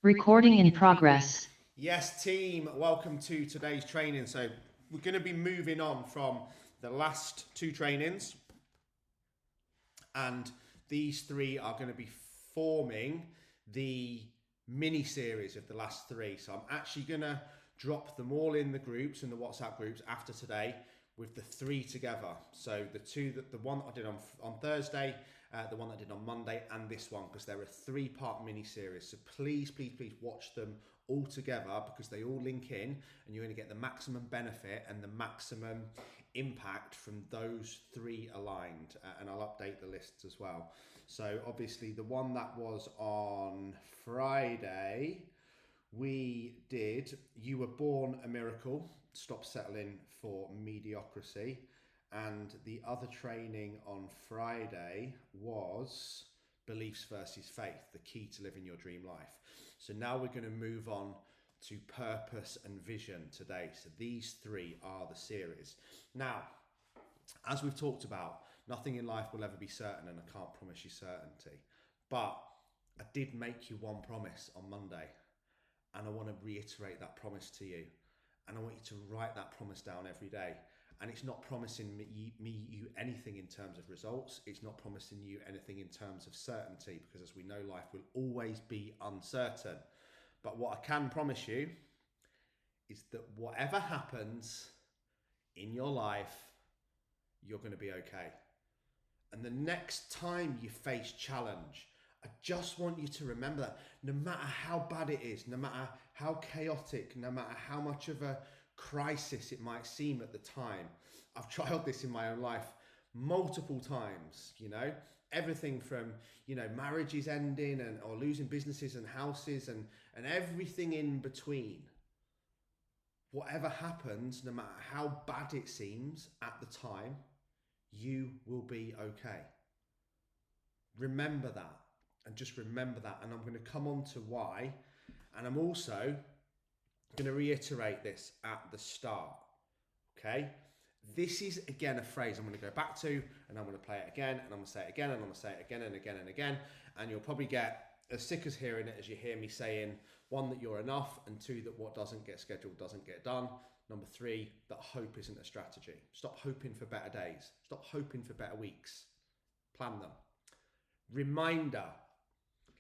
Recording in progress. Yes, team, welcome to today's training. So we're going to be moving on from the last two trainings, and these three are going to be forming the mini series of the last three. So I'm actually going to drop them all in the groups, in the WhatsApp groups after today, with the three together. So the one that I did on Thursday, the one that I did on Monday, and this one, because they're a three-part mini series. So please watch them all together, because they all link in and you're going to get the maximum benefit and the maximum impact from those three aligned. And I'll update the lists as well. So obviously the one that was on Friday, we did You Were Born a Miracle, Stop Settling for Mediocrity. And the other training on Friday was Beliefs versus Faith, the key to living your dream life. So now we're going to move on to Purpose and Vision today. So these three are the series. Now, as we've talked about, nothing in life will ever be certain, and I can't promise you certainty. But I did make you one promise on Monday, and I want to reiterate that promise to you. And I want you to write that promise down every day. And it's not promising you anything in terms of results. It's not promising you anything in terms of certainty, because as we know, life will always be uncertain. But what I can promise you is that whatever happens in your life, you're going to be okay. And the next time you face challenge, I just want you to remember that no matter how bad it is, no matter how chaotic, no matter how much of a crisis it might seem at the time. I've tried this in my own life multiple times, everything from, marriages ending or losing businesses and houses and everything in between. Whatever happens, no matter how bad it seems at the time, you will be okay. Remember that, and just remember that. And I'm going to come on to why, and I'm also going to reiterate this at the start, okay? This is, again, a phrase I'm going to go back to, and I'm going to play it again, and I'm going to say it again, and I'm going to say it again and again and again, and you'll probably get as sick as hearing it as you hear me saying, one, that you're enough, and two, that what doesn't get scheduled doesn't get done. Number three, that hope isn't a strategy. Stop hoping for better days. Stop hoping for better weeks. Plan them. Reminder.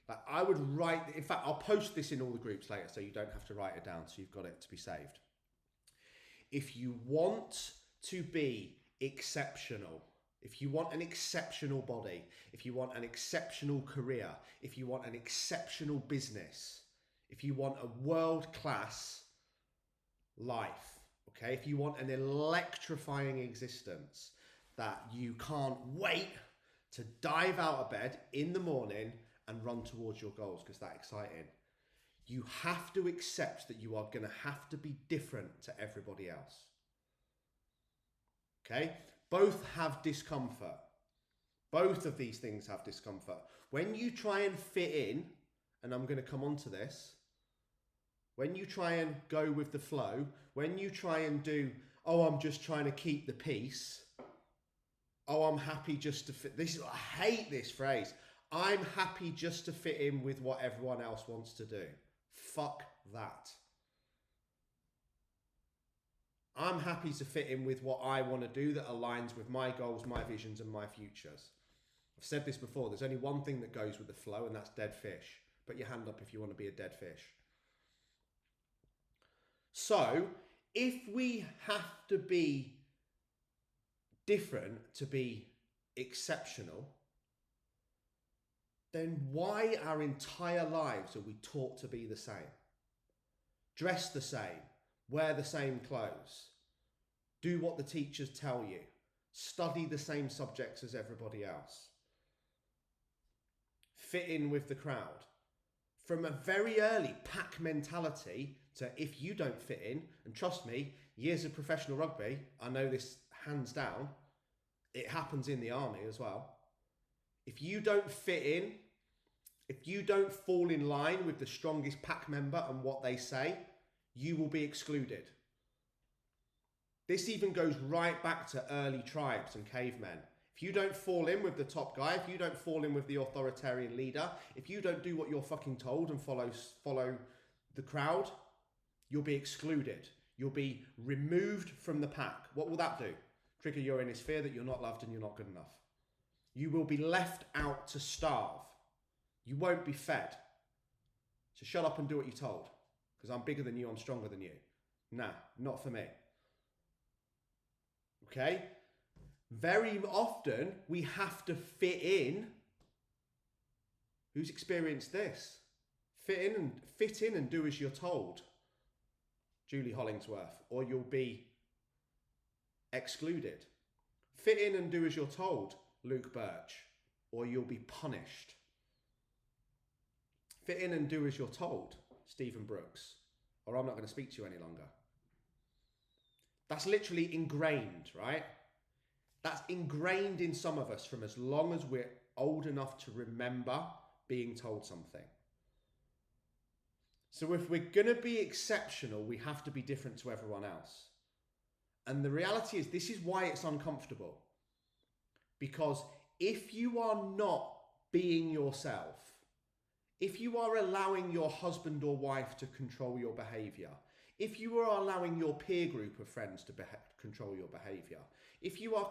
Like, I would write, in fact, I'll post this in all the groups later so you don't have to write it down, so you've got it to be saved. If you want to be exceptional, if you want an exceptional body, if you want an exceptional career, if you want an exceptional business, if you want a world-class life, okay, if you want an electrifying existence that you can't wait to dive out of bed in the morning and run towards your goals because that's exciting, you have to accept that you are going to have to be different to everybody else. Okay? Both have discomfort. Both of these things have discomfort. When you try and fit in, and I'm going to come on to this, when you try and go with the flow, when you try and do, oh, I'm just trying to keep the peace, oh, I'm happy just to fit, I hate this phrase, I'm happy just to fit in with what everyone else wants to do. Fuck that. I'm happy to fit in with what I want to do that aligns with my goals, my visions, and my futures. I've said this before, there's only one thing that goes with the flow, and that's dead fish. Put your hand up if you want to be a dead fish. So, if we have to be different to be exceptional, then why our entire lives are we taught to be the same? Dress the same, wear the same clothes, do what the teachers tell you, study the same subjects as everybody else, fit in with the crowd. From a very early pack mentality to if you don't fit in, and trust me, years of professional rugby, I know this hands down, it happens in the army as well. If you don't fit in, if you don't fall in line with the strongest pack member and what they say, you will be excluded. This even goes right back to early tribes and cavemen. If you don't fall in with the top guy, if you don't fall in with the authoritarian leader, if you don't do what you're fucking told and follow the crowd, you'll be excluded. You'll be removed from the pack. What will that do? Trigger your inner fear that you're not loved and you're not good enough. You will be left out to starve. You won't be fed. So shut up and do what you're told. Because I'm bigger than you, I'm stronger than you. Nah, not for me. Okay? Very often we have to fit in. Who's experienced this? Fit in and do as you're told. Julie Hollingsworth, or you'll be excluded. Fit in and do as you're told, Luke Birch, or you'll be punished. Fit in and do as you're told, Stephen Brooks, or I'm not going to speak to you any longer. That's literally ingrained, right? That's ingrained in some of us from as long as we're old enough to remember being told something. So if we're going to be exceptional, we have to be different to everyone else. And the reality is, this is why it's uncomfortable. Because if you are not being yourself, if you are allowing your husband or wife to control your behavior, if you are allowing your peer group of friends to control your behavior, if you are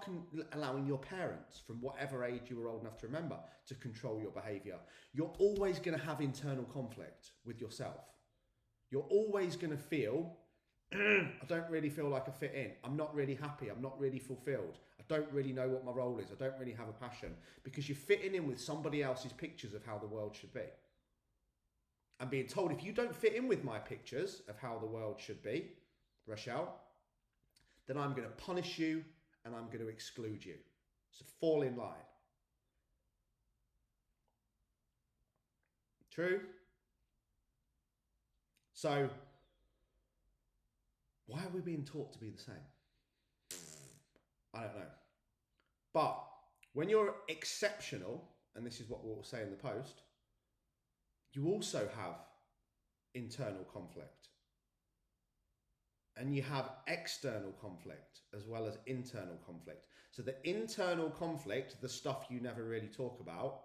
allowing your parents from whatever age you were old enough to remember to control your behavior, you're always going to have internal conflict with yourself. You're always going to feel, I don't really feel like I fit in. I'm not really happy. I'm not really fulfilled. I don't really know what my role is. I don't really have a passion, because you're fitting in with somebody else's pictures of how the world should be. I'm being told, if you don't fit in with my pictures of how the world should be, Rochelle, then I'm going to punish you and I'm going to exclude you. So fall in line. True? So, why are we being taught to be the same? I don't know. But when you're exceptional, and this is what we'll say in the post, you also have internal conflict. And you have external conflict as well as internal conflict. So the internal conflict, the stuff you never really talk about,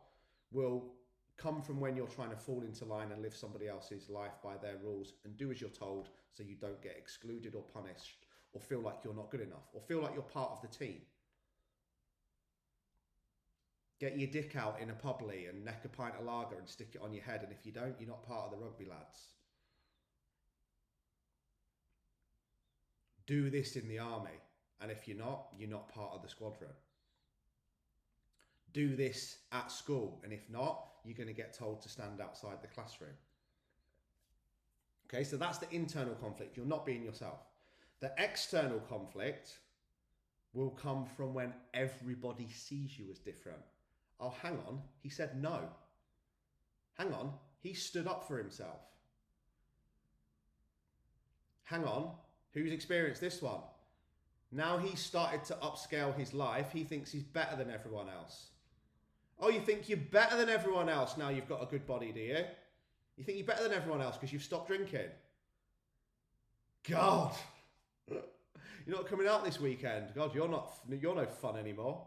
will come from when you're trying to fall into line and live somebody else's life by their rules and do as you're told, so you don't get excluded or punished or feel like you're not good enough or feel like you're part of the team. Get your dick out in a publi and neck a pint of lager and stick it on your head, and if you don't, you're not part of the rugby lads. Do this in the army, and if you're not part of the squadron. Do this at school, and if not, you're going to get told to stand outside the classroom. Okay, so that's the internal conflict. You're not being yourself. The external conflict will come from when everybody sees you as different. Oh, hang on, he said no. Hang on, he stood up for himself. Hang on, who's experienced this one? Now he's started to upscale his life. He thinks he's better than everyone else. Oh, you think you're better than everyone else now you've got a good body, do you? You think you're better than everyone else because you've stopped drinking? God. You're not coming out this weekend. God, you're no fun anymore.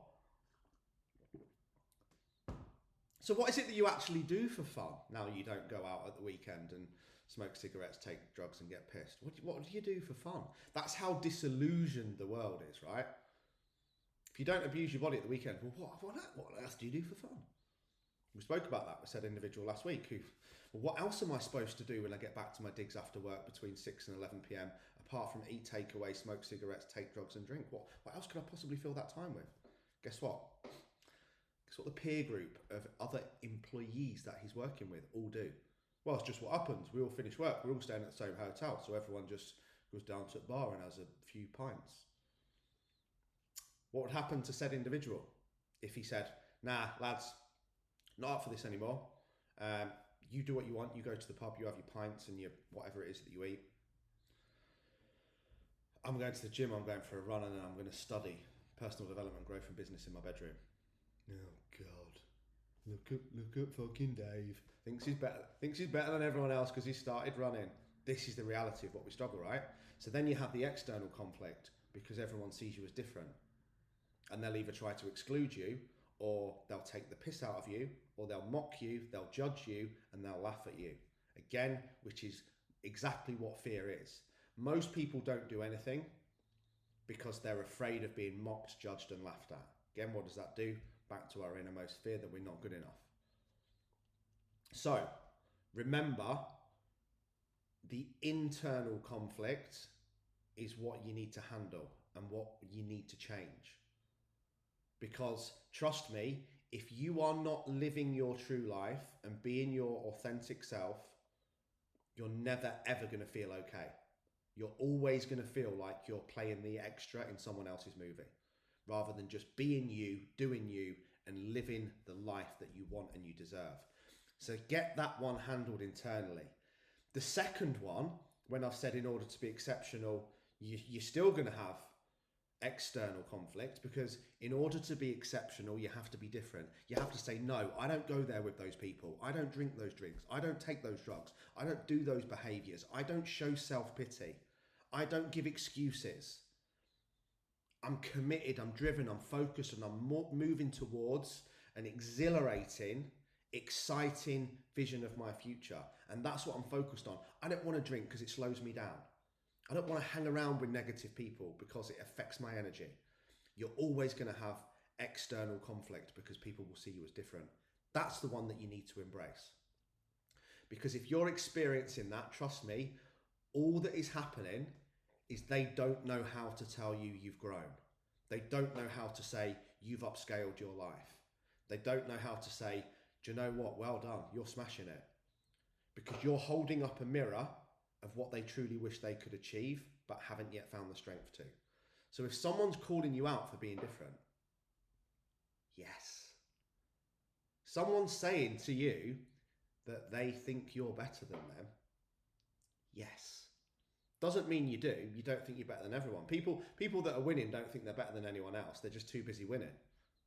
So what is it that you actually do for fun now you don't go out at the weekend and smoke cigarettes, take drugs and get pissed? What do you do for fun? That's how disillusioned the world is, right? If you don't abuse your body at the weekend, well, what else do you do for fun? We spoke about that with said individual last week what else am I supposed to do when I get back to my digs after work between 6 and 11 p.m, apart from eat takeaway, smoke cigarettes, take drugs and drink? What else could I possibly fill that time with? Guess what? Guess what the peer group of other employees that he's working with all do? Well, it's just what happens. We all finish work. We're all staying at the same hotel. So everyone just goes down to the bar and has a few pints. What would happen to said individual if he said, nah, lads, not up for this anymore. You do what you want. You go to the pub, you have your pints and your whatever it is that you eat. I'm going to the gym, I'm going for a run, and then I'm going to study personal development, growth and business in my bedroom. Oh, God. Look at fucking Dave. Thinks he's better than everyone else because he started running. This is the reality of what we struggle, right? So then you have the external conflict because everyone sees you as different. And they'll either try to exclude you, or they'll take the piss out of you, or they'll mock you, they'll judge you, and they'll laugh at you. Again, which is exactly what fear is. Most people don't do anything because they're afraid of being mocked, judged, and laughed at. Again, what does that do? Back to our innermost fear that we're not good enough. So, remember, the internal conflict is what you need to handle and what you need to change. Because trust me, if you are not living your true life and being your authentic self, you're never ever going to feel okay. You're always going to feel like you're playing the extra in someone else's movie, rather than just being you, doing you, and living the life that you want and you deserve. So get that one handled internally. The second one, when I've said in order to be exceptional, you're still going to have external conflict, because in order to be exceptional, you have to be different. You have to say, no, I don't go there with those people. I don't drink those drinks. I don't take those drugs. I don't do those behaviors. I don't show self-pity. I don't give excuses. I'm committed, I'm driven, I'm focused, and I'm moving towards an exhilarating, exciting vision of my future. And that's what I'm focused on. I don't want to drink because it slows me down. I don't want to hang around with negative people because it affects my energy. You're always going to have external conflict because people will see you as different. That's the one that you need to embrace. Because if you're experiencing that, trust me, all that is happening is they don't know how to tell you you've grown. They don't know how to say you've upscaled your life. They don't know how to say, do you know what? Well done. You're smashing it. Because you're holding up a mirror of what they truly wish they could achieve, but haven't yet found the strength to. So if someone's calling you out for being different, yes. Someone's saying to you that they think you're better than them, yes. Doesn't mean you do. You don't think you're better than everyone. People that are winning don't think they're better than anyone else. They're just too busy winning.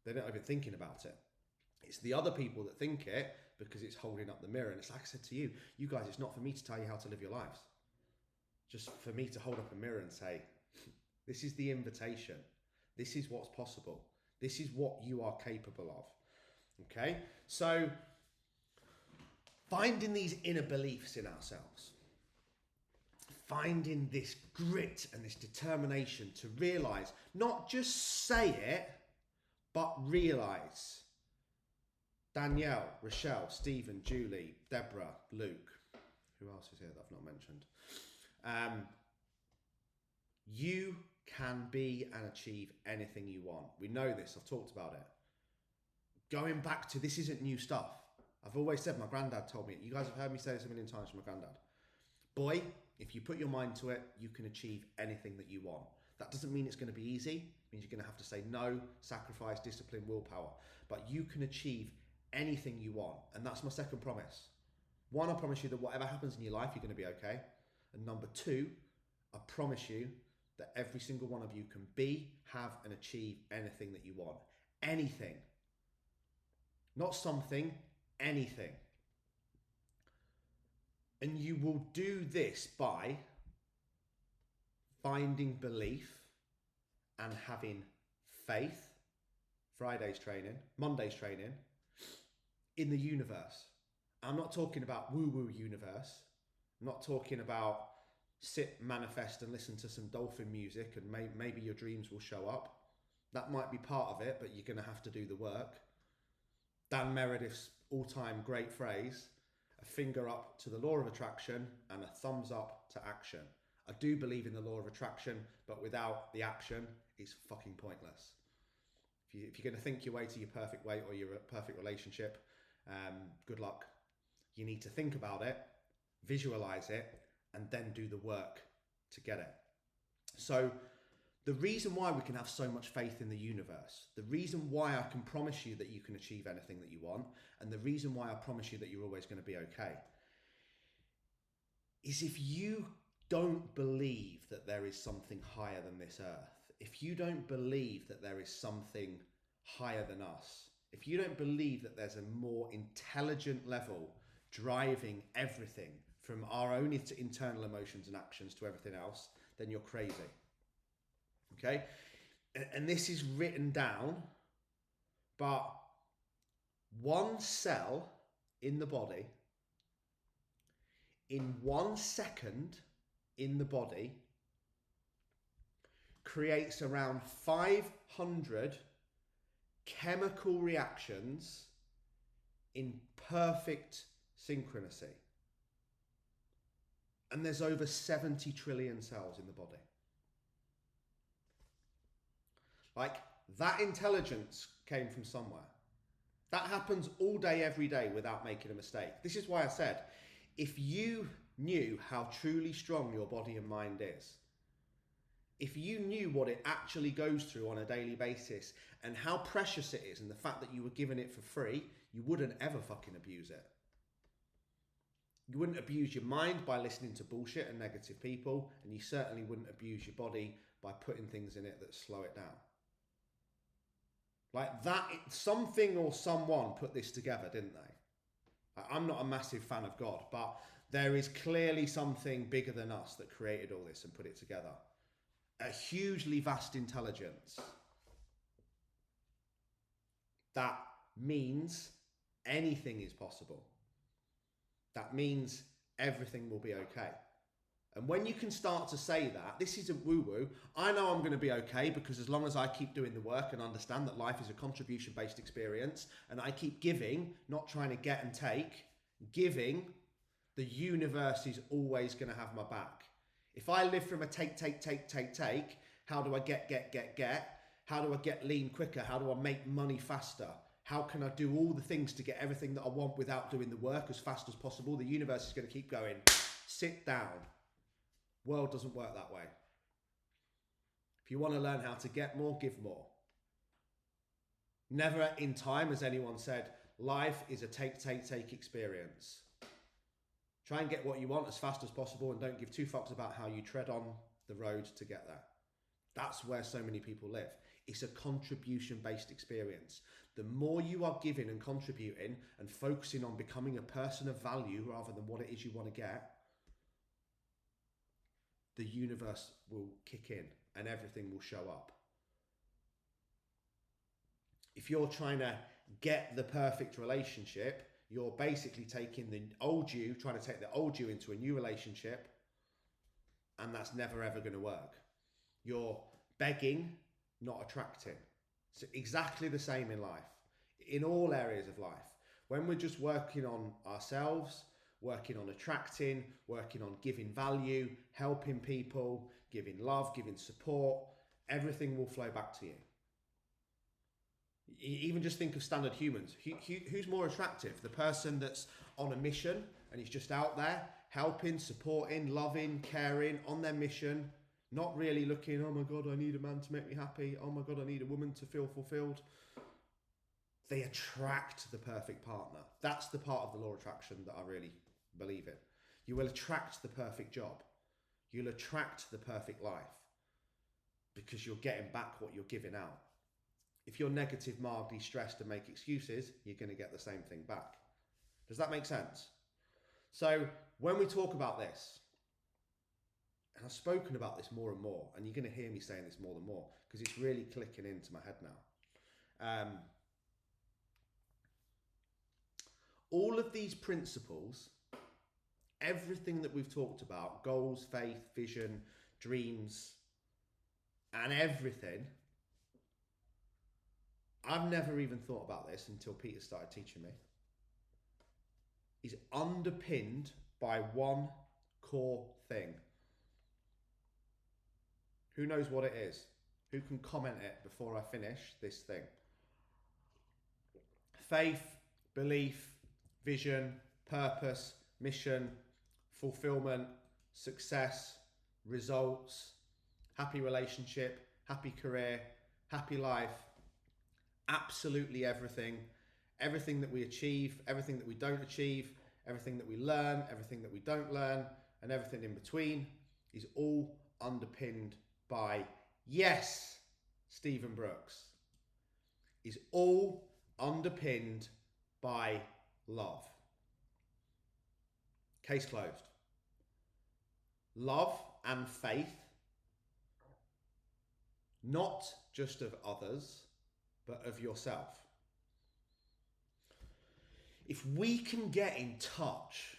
They're not even thinking about it. It's the other people that think it, because it's holding up the mirror. And it's like I said to you, you guys, it's not for me to tell you how to live your lives. Just for me to hold up a mirror and say, this is the invitation. This is what's possible. This is what you are capable of. Okay? So, finding these inner beliefs in ourselves. Finding this grit and this determination to realize, not just say it, but realize. Danielle, Rochelle, Stephen, Julie, Deborah, Luke. Who else is here that I've not mentioned? You can be and achieve anything you want. We know this. I've talked about it. Going back to, this isn't new stuff. I've always said, my granddad told me it. You guys have heard me say this a million times from my granddad. Boy, if you put your mind to it, you can achieve anything that you want. That doesn't mean it's going to be easy. It means you're going to have to say no, sacrifice, discipline, willpower. But you can achieve anything you want. And that's my second promise. One, I promise you that whatever happens in your life, you're going to be okay. And number two, I promise you that every single one of you can be, have, and achieve anything that you want. Anything. Not something, anything. And you will do this by finding belief and having faith, Friday's training, Monday's training, in the universe. I'm not talking about woo-woo universe. I'm not talking about sit, manifest, and listen to some dolphin music and maybe your dreams will show up. That might be part of it, but you're going to have to do the work. Dan Meredith's all-time great phrase, a finger up to the law of attraction and a thumbs up to action. I do believe in the law of attraction, but without the action, it's fucking pointless. If you're going to think your way to your perfect weight or your perfect relationship, good luck. You need to think about it, visualize it, and then do the work to get it. So the reason why we can have so much faith in the universe, the reason why I can promise you that you can achieve anything that you want, and the reason why I promise you that you're always going to be okay, is if you don't believe that there is something higher than this earth, if you don't believe that there is something higher than us, if you don't believe that there's a more intelligent level driving everything from our own internal emotions and actions to everything else, then you're crazy. Okay? and this is written down, but one cell in the body, in 1 second in the body, creates around 500 chemical reactions in perfect synchronicity. And there's over 70 trillion cells in the body. Like, that intelligence came from somewhere. That happens all day, every day without making a mistake. This is why I said, if you knew how truly strong your body and mind is, if you knew what it actually goes through on a daily basis and how precious it is and the fact that you were given it for free, you wouldn't ever fucking abuse it. You wouldn't abuse your mind by listening to bullshit and negative people, and you certainly wouldn't abuse your body by putting things in it that slow it down. Like that, something or someone put this together, didn't they? I'm not a massive fan of God, but there is clearly something bigger than us that created all this and put it together. A hugely vast intelligence. That means anything is possible. That means everything will be okay. And when you can start to say that, this isn't woo-woo, I know I'm going to be okay because as long as I keep doing the work and understand that life is a contribution-based experience and I keep giving, not trying to get and take, giving, the universe is always going to have my back. If I live from a take, how do I get? How do I get lean quicker? How do I make money faster? How can I do all the things to get everything that I want without doing the work as fast as possible? The universe is going to keep going, sit down. World doesn't work that way. If you want to learn how to get more, give more. Never in time has anyone said, life is a take experience. Try and get what you want as fast as possible and don't give two fucks about how you tread on the road to get there. That's where so many people live. It's a contribution-based experience. The more you are giving and contributing and focusing on becoming a person of value rather than what it is you want to get, the universe will kick in and everything will show up. If you're trying to get the perfect relationship, you're basically taking the old you, trying to take the old you into a new relationship, and that's never ever going to work. You're begging, not attracting. It's exactly the same in life, in all areas of life. When we're just working on ourselves, working on attracting, working on giving value, helping people, giving love, giving support, everything will flow back to you. Even just think of standard humans. Who's more attractive? The person that's on a mission and is just out there helping, supporting, loving, caring, on their mission, not really looking, oh my God, I need a man to make me happy. Oh my God, I need a woman to feel fulfilled. They attract the perfect partner. That's the part of the law of attraction that I really believe in. You will attract the perfect job. You'll attract the perfect life because you're getting back what you're giving out. If you're negative, mildly stressed and make excuses, you're going to get the same thing back. Does that make sense? So when we talk about this, and I've spoken about this more and more, and you're going to hear me saying this more and more because it's really clicking into my head now. All of these principles, everything that we've talked about, goals, faith, vision, dreams, and everything, I've never even thought about this until Peter started teaching me, is underpinned by one core thing. Who knows what it is? Who can comment it before I finish this thing? Faith, belief, vision, purpose, mission, fulfillment, success, results, happy relationship, happy career, happy life, absolutely everything. Everything that we achieve, everything that we don't achieve, everything that we learn, everything that we don't learn, and everything in between is all underpinned by, yes, Stephen Brooks, is all underpinned by love. Case closed. Love and faith not just of others, but of yourself. If we can get in touch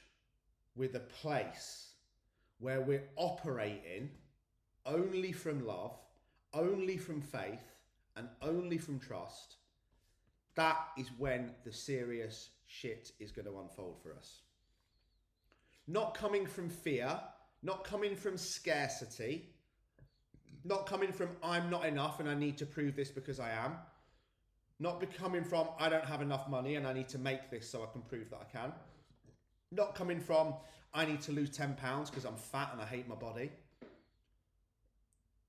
with a place where we're operating only from love, only from faith, and only from trust, that is when the serious shit is going to unfold for us. Not coming from fear, not coming from scarcity, not coming from I'm not enough and I need to prove this because I am. Not coming from I don't have enough money and I need to make this so I can prove that I can. Not coming from I need to lose 10 pounds because I'm fat and I hate my body.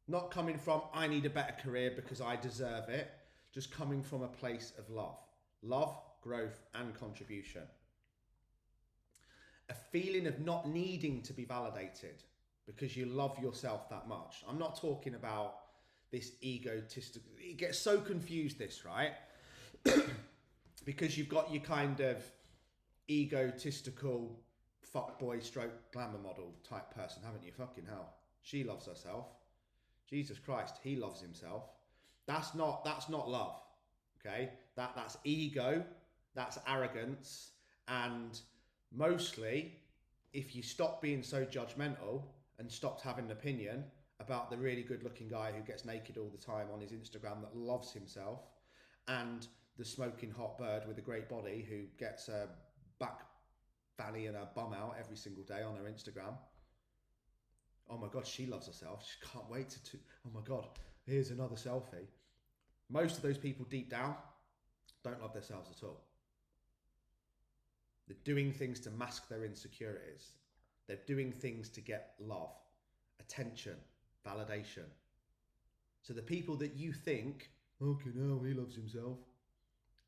Not coming from I need a better career because I deserve it. Just coming from a place of love. Love, growth, and contribution. A feeling of not needing to be validated because you love yourself that much. I'm not talking about this egotistical, it gets so confused this, right? Because you've got your kind of egotistical fuckboy stroke glamour model type person, haven't you? Fucking hell. She loves herself. Jesus Christ, he loves himself. That's not love. Okay? That's ego, that's arrogance, and mostly if you stop being so judgmental and stopped having an opinion about the really good looking guy who gets naked all the time on his Instagram that loves himself, and the smoking hot bird with a great body who gets a back fanny and a bum out every single day on her Instagram. Oh my God, she loves herself. She can't wait to oh my God, here's another selfie. Most of those people deep down don't love themselves at all. They're doing things to mask their insecurities. They're doing things to get love, attention, validation. So the people that you think, okay, no, he loves himself,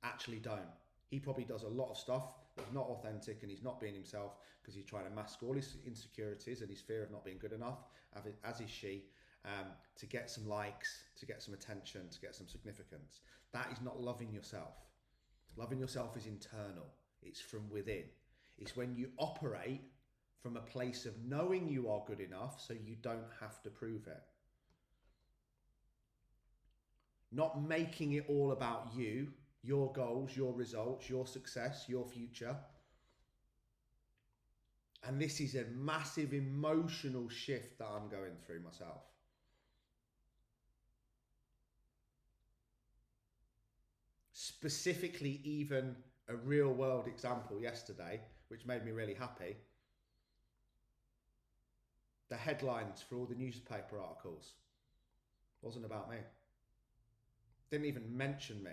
actually don't. He probably does a lot of stuff that's not authentic and he's not being himself because he's trying to mask all his insecurities and his fear of not being good enough, as is she, to get some likes, to get some attention, to get some significance. That is not loving yourself. Loving yourself is internal. It's from within. It's when you operate from a place of knowing you are good enough so you don't have to prove it. Not making it all about you, your goals, your results, your success, your future. And this is a massive emotional shift that I'm going through myself. Specifically, even a real world example yesterday, which made me really happy. The headlines for all the newspaper articles wasn't about me. Didn't even mention me.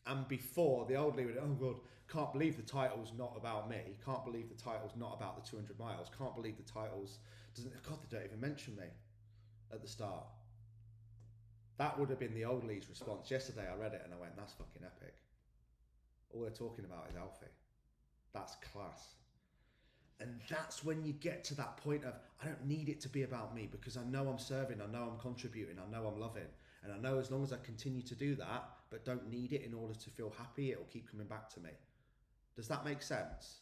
And before, the old Lee would, oh God, can't believe the title's not about me. Can't believe the title's not about the 200 miles. Can't believe the title's, God, they don't even mention me at the start. That would have been the old Lee's response. Yesterday I read it and I went, that's fucking epic. All they're talking about is Alfie. That's class. And that's when you get to that point of, I don't need it to be about me because I know I'm serving, I know I'm contributing, I know I'm loving. And I know as long as I continue to do that, but don't need it in order to feel happy, it'll keep coming back to me. Does that make sense?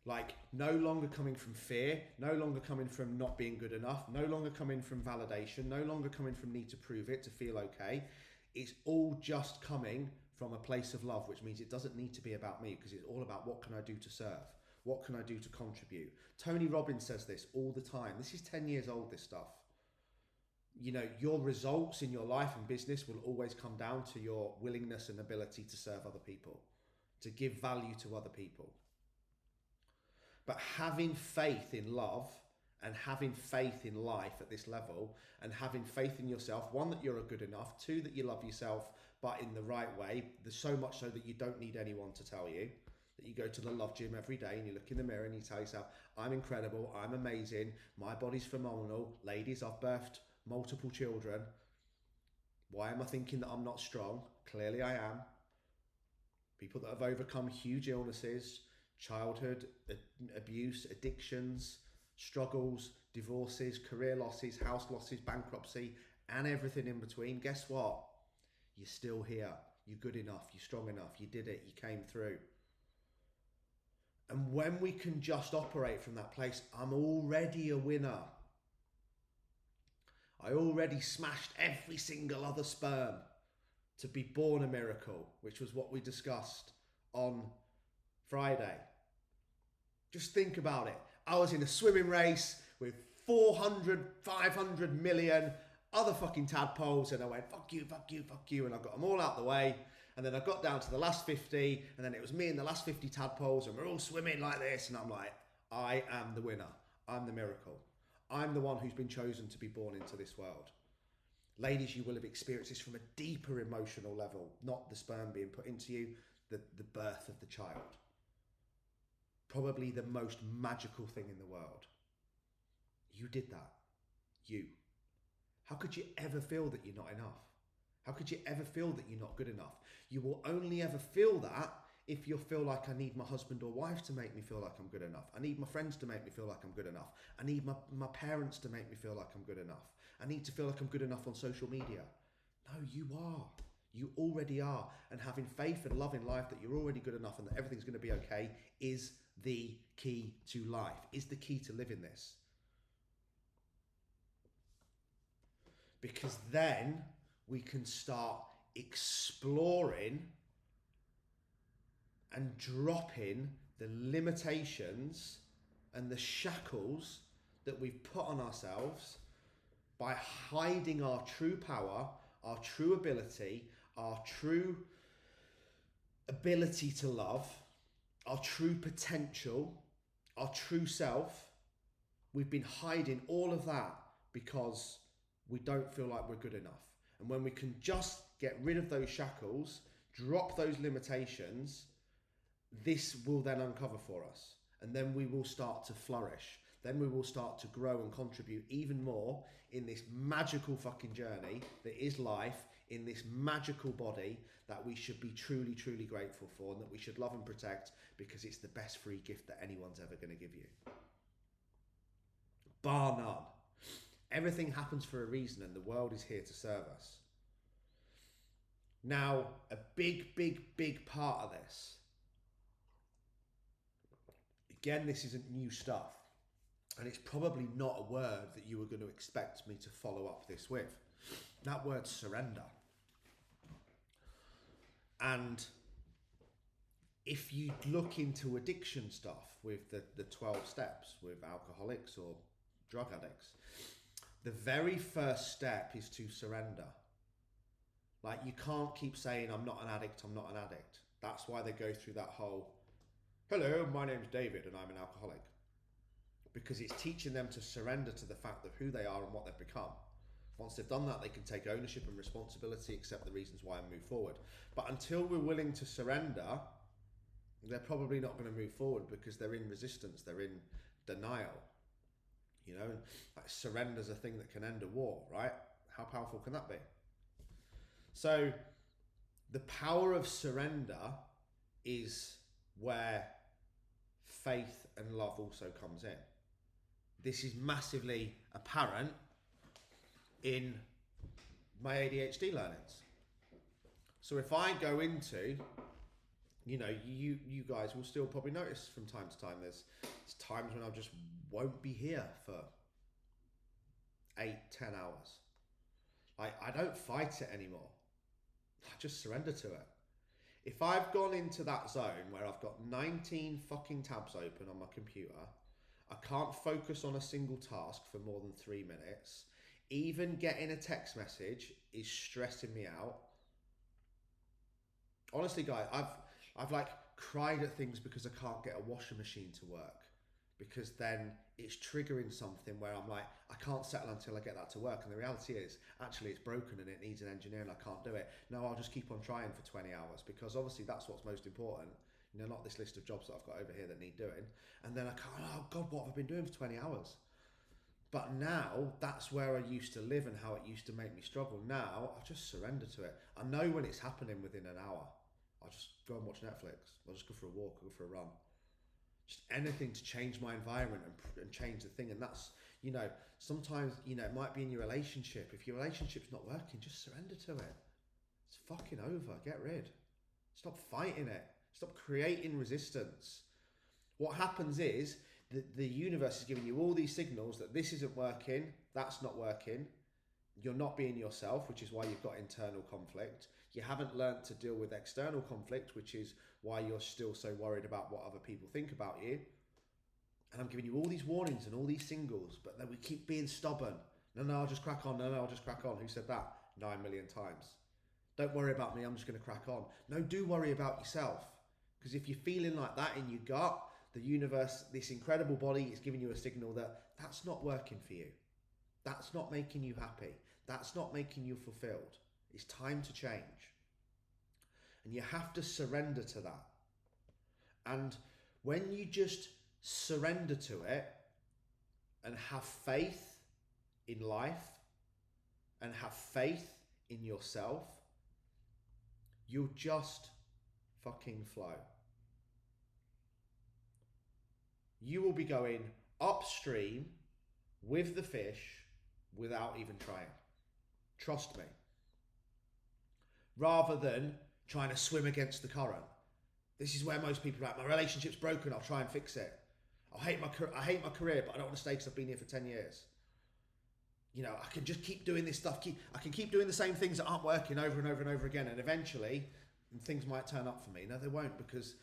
Like, no longer coming from fear, no longer coming from not being good enough, no longer coming from validation, no longer coming from need to prove it to feel okay. It's all just coming from a place of love, which means it doesn't need to be about me because it's all about what can I do to serve? What can I do to contribute? Tony Robbins says this all the time. This is 10 years old, this stuff. You know, your results in your life and business will always come down to your willingness and ability to serve other people, to give value to other people. But having faith in love and having faith in life at this level and having faith in yourself, one, that you're good enough, two, that you love yourself, but in the right way, there's so much so that you don't need anyone to tell you, that you go to the love gym every day and you look in the mirror and you tell yourself, I'm incredible, I'm amazing, my body's phenomenal, ladies, I've birthed multiple children. Why am I thinking that I'm not strong? Clearly I am. People that have overcome huge illnesses, childhood abuse, addictions, struggles, divorces, career losses, house losses, bankruptcy, and everything in between. Guess what? You're still here. You're good enough. You're strong enough. You did it. You came through. And when we can just operate from that place, I'm already a winner. I already smashed every single other sperm to be born a miracle, which was what we discussed on Friday. Just think about it. I was in a swimming race with 400, 500 million other fucking tadpoles, and I went, fuck you, fuck you, fuck you, and I got them all out the way. And then I got down to the last 50, and then it was me and the last 50 tadpoles, and we're all swimming like this, and I'm like, I am the winner. I'm the miracle. I'm the one who's been chosen to be born into this world. Ladies, you will have experienced this from a deeper emotional level, not the sperm being put into you, the birth of the child. Probably the most magical thing in the world. You did that. You. How could you ever feel that you're not enough? How could you ever feel that you're not good enough? You will only ever feel that if you feel like I need my husband or wife to make me feel like I'm good enough. I need my friends to make me feel like I'm good enough. I need my parents to make me feel like I'm good enough. I need to feel like I'm good enough on social media. No, you are. You already are. And having faith and love in life that you're already good enough and that everything's going to be okay is the key to life, is the key to living this. Because then we can start exploring and dropping the limitations and the shackles that we've put on ourselves by hiding our true power, our true ability, our true ability to love, our true potential, our true self. We've been hiding all of that because we don't feel like we're good enough. And when we can just get rid of those shackles, drop those limitations, this will then uncover for us. And then we will start to flourish. Then we will start to grow and contribute even more in this magical fucking journey that is life, in this magical body that we should be truly, truly grateful for and that we should love and protect because it's the best free gift that anyone's ever going to give you. Bar none. Everything happens for a reason and the world is here to serve us. Now, a big, big, big part of this, again, this isn't new stuff, and it's probably not a word that you were going to expect me to follow up this with. That word surrender. And if you look into addiction stuff with the 12 steps with alcoholics or drug addicts, the very first step is to surrender. Like, you can't keep saying, I'm not an addict, I'm not an addict. That's why they go through that whole, hello, my name's David and I'm an alcoholic. Because it's teaching them to surrender to the fact of who they are and what they've become. Once they've done that, they can take ownership and responsibility, accept the reasons why, and move forward. But until we're willing to surrender, they're probably not going to move forward because they're in resistance, they're in denial. You know, like, surrender's a thing that can end a war, right? How powerful can that be? So the power of surrender is where faith and love also comes in. This is massively apparent in my ADHD learnings. So if I go into, you know, you guys will still probably notice from time to time, there's times when I just won't be here for 8-10 hours. Like, I don't fight it anymore. I just surrender to it. If I've gone into that zone where I've got 19 fucking tabs open on my computer, I can't focus on a single task for more than 3 minutes, even getting a text message is stressing me out. Honestly, guys, I've like cried at things because I can't get a washing machine to work, because then it's triggering something where I'm like, I can't settle until I get that to work. And the reality is, actually, it's broken and it needs an engineer and I can't do it. No, I'll just keep on trying for 20 hours because obviously that's what's most important. You know, not this list of jobs that I've got over here that need doing. And then I can't, oh God, what have I been doing for 20 hours? But now that's where I used to live and how it used to make me struggle. Now I just surrender to it. I know when it's happening within an hour. I'll just go and watch Netflix. I'll just go for a walk, I'll go for a run. Just anything to change my environment and change the thing. And that's, you know, sometimes, you know, it might be in your relationship. If your relationship's not working, just surrender to it. It's fucking over. Get rid. Stop fighting it. Stop creating resistance. What happens is the universe is giving you all these signals that this isn't working, that's not working. You're not being yourself, which is why you've got internal conflict. You haven't learnt to deal with external conflict, which is why you're still so worried about what other people think about you. And I'm giving you all these warnings and all these singles, but then we keep being stubborn. No, I'll just crack on. No, I'll just crack on. Who said that? 9 million times. Don't worry about me. I'm just going to crack on. No, do worry about yourself. Because if you're feeling like that in your gut, the universe, this incredible body is giving you a signal that that's not working for you. That's not making you happy. That's not making you fulfilled. It's time to change. And you have to surrender to that. And when you just surrender to it and have faith in life and have faith in yourself, you'll just fucking flow. You will be going upstream with the fish without even trying. Trust me. Rather than trying to swim against the current. This is where most people are at. My relationship's broken, I'll try and fix it. I hate my career, but I don't want to stay because I've been here for 10 years. You know, I can just keep doing this stuff. I can keep doing the same things that aren't working over and over and over again. And eventually, things might turn up for me. No, they won't, because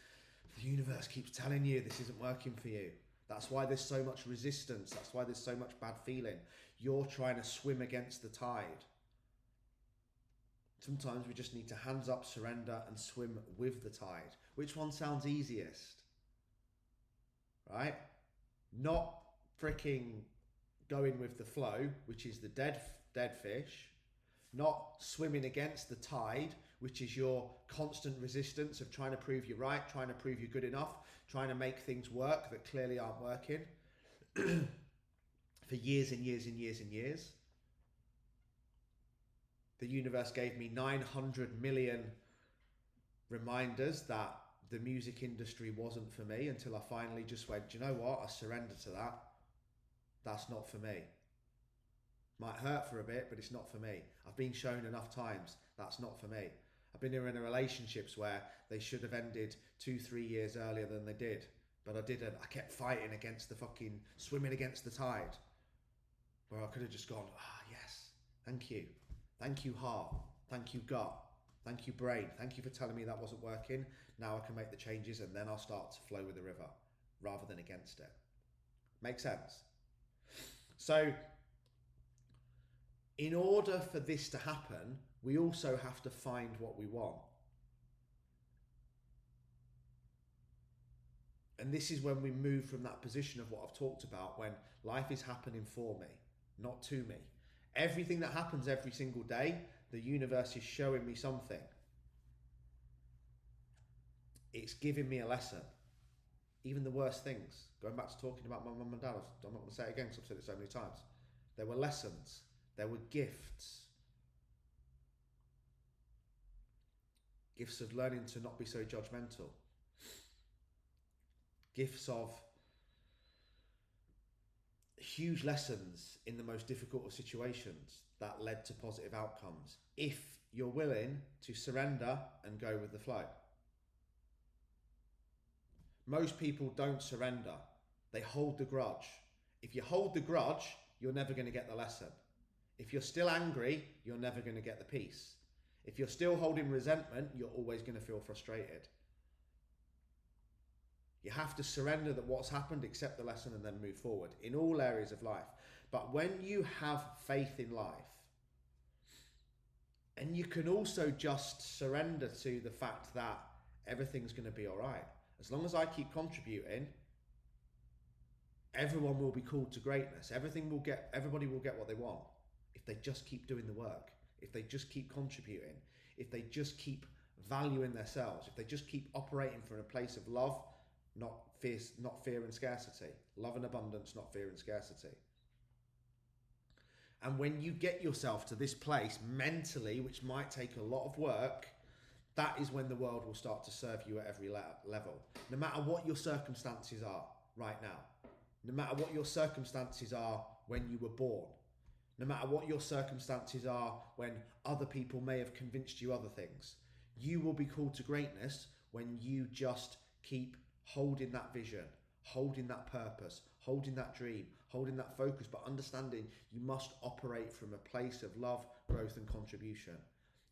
the universe keeps telling you this isn't working for you. That's why there's so much resistance. That's why there's so much bad feeling. You're trying to swim against the tide. Sometimes we just need to hands up, surrender, and swim with the tide. Which one sounds easiest? Right? Not freaking going with the flow, which is the dead fish. Not swimming against the tide, which is your constant resistance of trying to prove you're right, trying to prove you're good enough, trying to make things work that clearly aren't working for years and years and years and years. The universe gave me 900 million reminders that the music industry wasn't for me until I finally just went, do you know what? I surrender to that. That's not for me. Might hurt for a bit, but it's not for me. I've been shown enough times that's not for me. I've been in relationships where they should have ended 2-3 years earlier than they did, but I didn't. I kept fighting against the fucking, swimming against the tide, where I could have just gone, yes, thank you. Thank you, heart. Thank you, gut. Thank you, brain. Thank you for telling me that wasn't working. Now I can make the changes and then I'll start to flow with the river rather than against it. Make sense? So, in order for this to happen, we also have to find what we want. And this is when we move from that position of what I've talked about, when life is happening for me, not to me. Everything that happens every single day, the universe is showing me something. It's giving me a lesson. Even the worst things. Going back to talking about my mum and dad, I'm not going to say it again because I've said it so many times. There were lessons. There were gifts. Gifts of learning to not be so judgmental. Gifts of huge lessons in the most difficult of situations that led to positive outcomes, if you're willing to surrender and go with the flow. Most people don't surrender. They hold the grudge. If you hold the grudge, you're never going to get the lesson. If you're still angry, you're never going to get the peace. If you're still holding resentment, you're always going to feel frustrated. You have to surrender that what's happened, accept the lesson, and then move forward in all areas of life. But when you have faith in life, and you can also just surrender to the fact that everything's going to be all right. As long as I keep contributing, everyone will be called to greatness. Everybody will get what they want if they just keep doing the work, if they just keep contributing, if they just keep valuing themselves, if they just keep operating from a place of love, not fear and scarcity. Love and abundance, not fear and scarcity. And when you get yourself to this place mentally, which might take a lot of work, that is when the world will start to serve you at every level. No matter what your circumstances are right now, no matter what your circumstances are when you were born, no matter what your circumstances are when other people may have convinced you other things, you will be called to greatness when you just keep holding that vision, holding that purpose, holding that dream, holding that focus, but understanding you must operate from a place of love, growth, and contribution.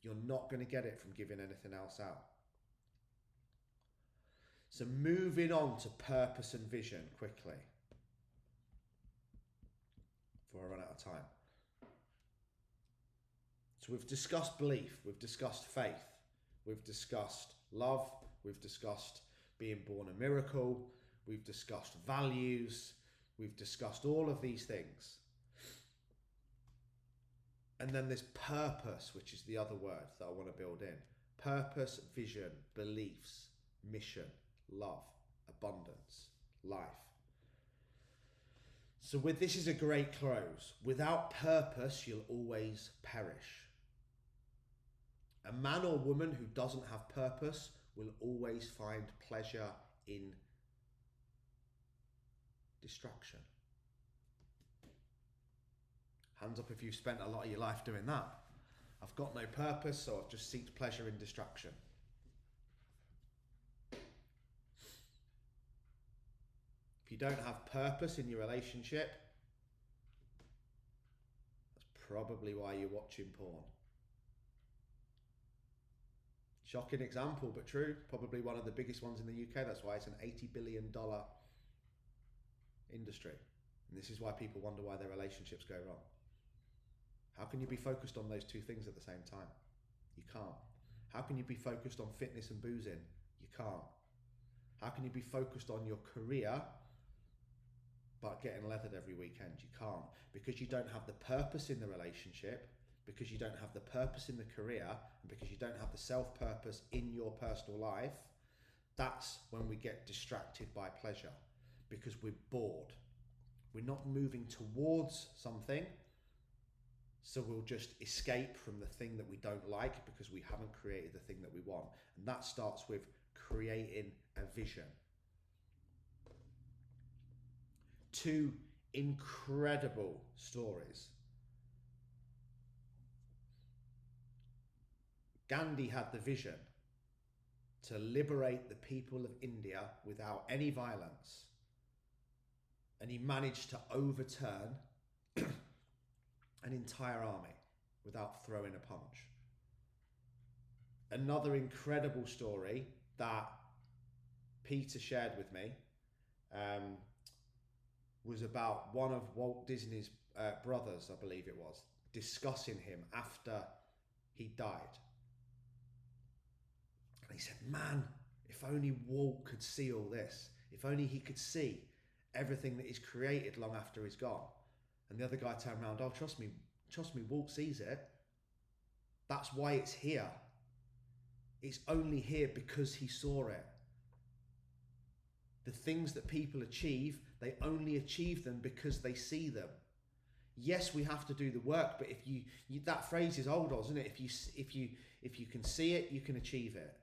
You're not going to get it from giving anything else out. So moving on to purpose and vision quickly, before I run out of time. So we've discussed belief, we've discussed faith, we've discussed love, we've discussed being born a miracle, we've discussed values, we've discussed all of these things. And then there's purpose, which is the other word that I want to build in. Purpose, vision, beliefs, mission, love, abundance, life. So this is a great close. Without purpose, you'll always perish. A man or woman who doesn't have purpose will always find pleasure in distraction. Hands up if you've spent a lot of your life doing that. I've got no purpose, so I've just sought pleasure in distraction. If you don't have purpose in your relationship, that's probably why you're watching porn. Shocking example, but true. Probably one of the biggest ones in the UK. That's why it's an $80 billion industry. And this is why people wonder why their relationships go wrong. How can you be focused on those two things at the same time? You can't. How can you be focused on fitness and boozing? You can't. How can you be focused on your career but getting leathered every weekend? You can't. Because you don't have the purpose in the relationship, because you don't have the purpose in the career, and because you don't have the self-purpose in your personal life, that's when we get distracted by pleasure, because we're bored. We're not moving towards something, so we'll just escape from the thing that we don't like because we haven't created the thing that we want. And that starts with creating a vision. Two incredible stories. Gandhi had the vision to liberate the people of India without any violence, and he managed to overturn an entire army without throwing a punch. Another incredible story that Peter shared with me was about one of Walt Disney's brothers, I believe it was, discussing him after he died. And he said, man, if only Walt could see all this, if only he could see everything that he's created long after he's gone. And the other guy turned around, oh, trust me, Walt sees it. That's why it's here. It's only here because he saw it. The things that people achieve, they only achieve them because they see them. Yes, we have to do the work, but if you that phrase is old, isn't it? If you can see it, you can achieve it.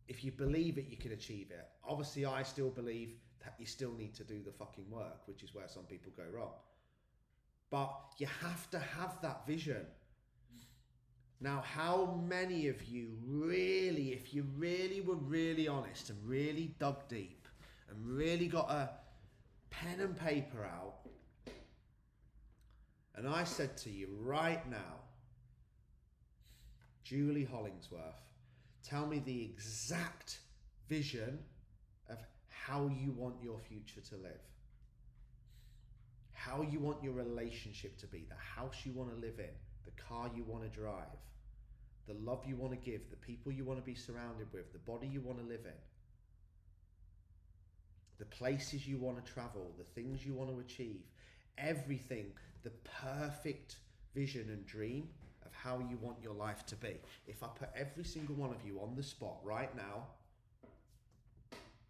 If you believe it, you can achieve it. Obviously, I still believe that you still need to do the fucking work, which is where some people go wrong. But you have to have that vision. Now, how many of you really, if you really were really honest and really dug deep and really got a pen and paper out, and I said to you right now, Julie Hollingsworth, tell me the exact vision of how you want your future to live, how you want your relationship to be, the house you want to live in, the car you want to drive, the love you want to give, the people you want to be surrounded with, the body you want to live in, the places you want to travel, the things you want to achieve, everything, the perfect vision and dream of how you want your life to be. If I put every single one of you on the spot right now,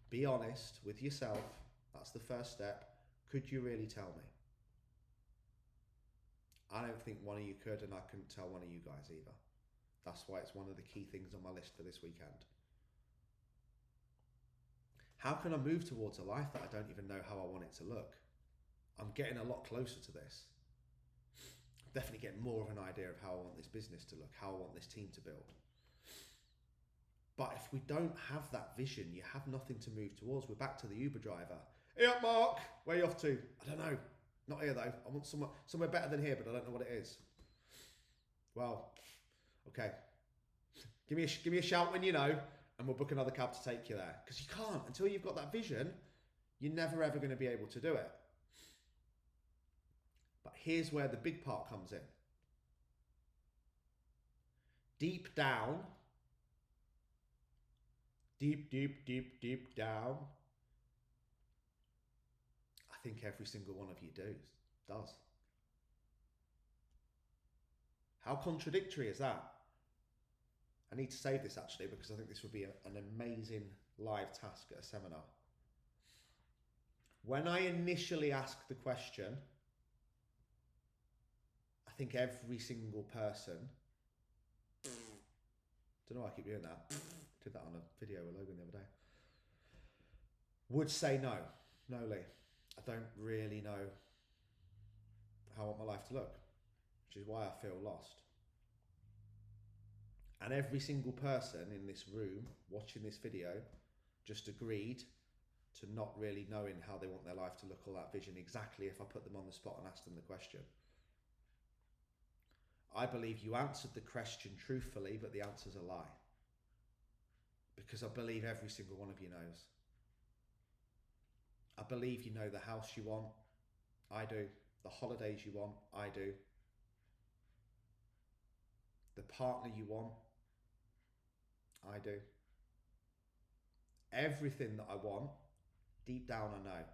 be honest with yourself, that's the first step. Could you really tell me? I don't think one of you could, and I couldn't tell one of you guys either. That's why it's one of the key things on my list for this weekend. How can I move towards a life that I don't even know how I want it to look? I'm getting a lot closer to this. Definitely getting more of an idea of how I want this business to look, how I want this team to build. But if we don't have that vision, you have nothing to move towards. We're back to the Uber driver. Hey up, Mark. Where are you off to? I don't know. Not here though. I want somewhere better than here, but I don't know what it is. Well, okay. Give me a shout when you know, and we'll book another cab to take you there. Because you can't until you've got that vision. You're never ever going to be able to do it. But here's where the big part comes in. Deep down, deep down, I think every single one of you does. How contradictory is that? I need to save this actually because I think this would be an amazing live task at a seminar. When I initially asked the question, I think every single person, don't know why I keep doing that, did that on a video with Logan the other day, would say no. No, Lee, I don't really know how I want my life to look, which is why I feel lost. And every single person in this room watching this video just agreed to not really knowing how they want their life to look or that vision exactly if I put them on the spot and asked them the question. I believe you answered the question truthfully, but the answer's a lie. Because I believe every single one of you knows. I believe you know the house you want. I do. The holidays you want. I do. The partner you want. I do. Everything that I want, deep down I know.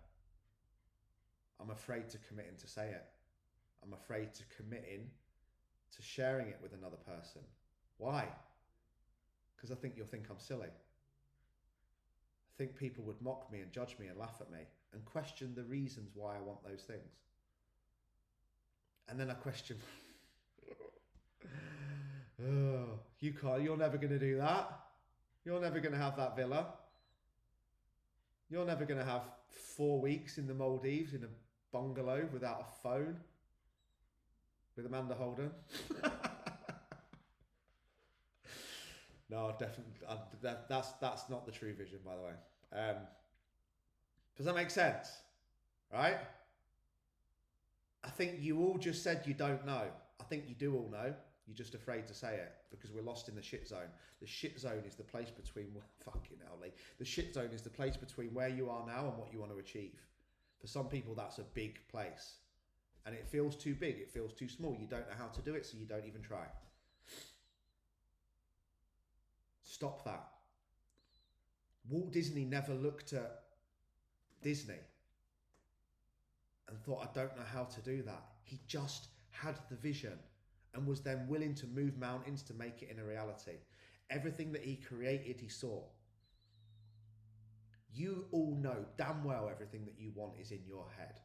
I'm afraid to commit to say it. I'm afraid to commit to sharing it with another person. Why? Because I think you'll think I'm silly. I think people would mock me and judge me and laugh at me and question the reasons why I want those things. And then I question, oh, you're never going to do that. You're never going to have that villa. You're never going to have 4 weeks in the Maldives in a bungalow without a phone with Amanda Holden. No, definitely. That's not the true vision, by the way. Does that make sense? Right? I think you all just said you don't know. I think you do all know. You're just afraid to say it because we're lost in the shit zone. The shit zone is the place between, fucking hell, Lee. The shit zone is the place between where you are now and what you want to achieve. For some people, that's a big place. And it feels too big. It feels too small. You don't know how to do it, so you don't even try. Stop that. Walt Disney never looked at Disney and thought, I don't know how to do that. He just had the vision and was then willing to move mountains to make it in a reality. Everything that he created, he saw. You all know damn well everything that you want is in your head.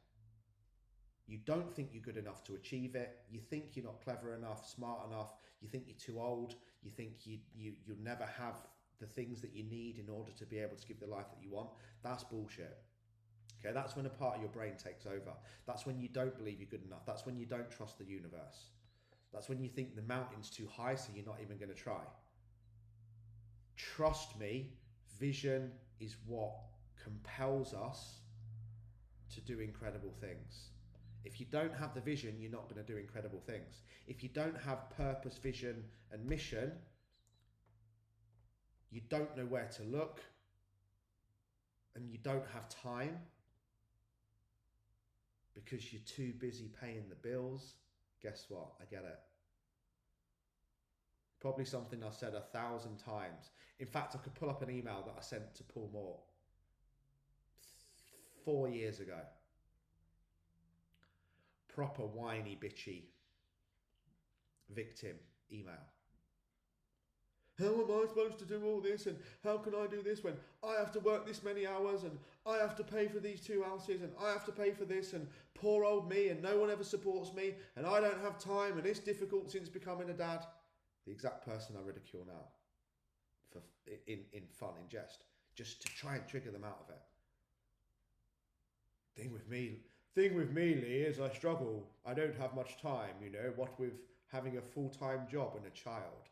You don't think you're good enough to achieve it. You think you're not clever enough, smart enough. You think you're too old. You think you'll never have the things that you need in order to be able to give the life that you want. That's bullshit. Okay, that's when a part of your brain takes over. That's when you don't believe you're good enough. That's when you don't trust the universe. That's when you think the mountain's too high, so you're not even going to try. Trust me, vision is what compels us to do incredible things. If you don't have the vision, you're not going to do incredible things. If you don't have purpose, vision, and mission, you don't know where to look, and you don't have time because you're too busy paying the bills. Guess what? I get it. Probably something I've said 1,000 times. In fact, I could pull up an email that I sent to Paul Moore 4 years ago. Proper whiny, bitchy victim email. How am I supposed to do all this, and how can I do this when I have to work this many hours, and I have to pay for these 2 houses, and I have to pay for this, and poor old me, and no one ever supports me, and I don't have time, and it's difficult since becoming a dad. The exact person I ridicule now, for in fun, in jest, just to try and trigger them out of it. Thing with me, Lee, is I struggle. I don't have much time, what with having a full-time job and a child.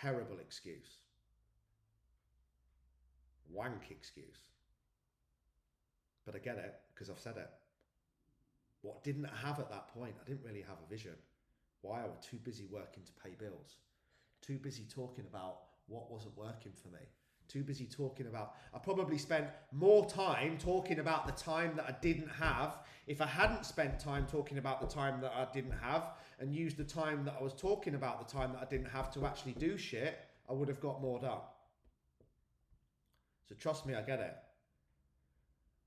Terrible excuse. Wank excuse. But I get it because I've said it. What didn't I have at that point? I didn't really have a vision. Why? I was too busy working to pay bills. Too busy talking about what wasn't working for me. Too busy talking about... I probably spent more time talking about the time that I didn't have. If I hadn't spent time talking about the time that I didn't have and used the time that I was talking about the time that I didn't have to actually do shit, I would have got more done. So trust me, I get it.